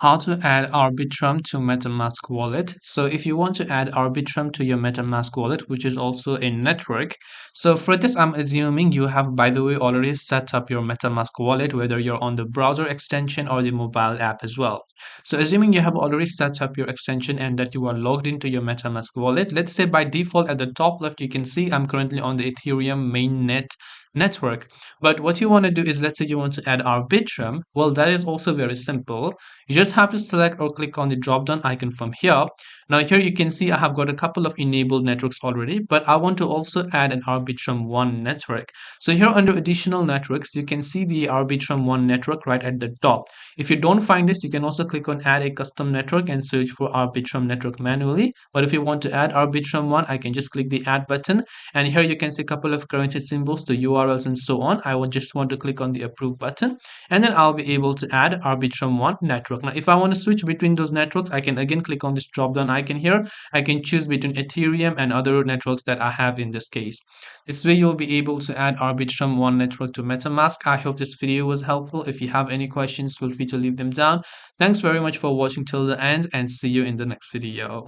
How to add Arbitrum to MetaMask wallet. So if you want to add Arbitrum to your MetaMask wallet, which is also a network, so for this, I'm assuming you have, by the way, already set up your MetaMask wallet, whether you're on the browser extension or the mobile app as well. So assuming you have already set up your extension and that you are logged into your MetaMask wallet, let's say by default at the top left, you can see I'm currently on the Ethereum mainnet network. But what you want to do is, let's say you want to add Arbitrum. Well, that is also very simple. You just have to select or click on the drop down icon from here. Now here you can see I have got a couple of enabled networks already, but I want to also add an Arbitrum One network. So here under additional networks, you can see the Arbitrum One network right at the top. If you don't find this, you can also click on add a custom network and search for Arbitrum network manually. But if you want to add Arbitrum One, I can just click the add button, and here you can see a couple of currency symbols, the URLs and so on. I would just want to click on the approve button, and then I'll be able to add Arbitrum One network. Now, if I want to switch between those networks, I can again click on this drop down icon here. I can choose between Ethereum and other networks that I have in this case. This way, you'll be able to add Arbitrum One network to MetaMask. I hope this video was helpful. If you have any questions, feel free to leave them down. Thanks very much for watching till the end, and see you in the next video.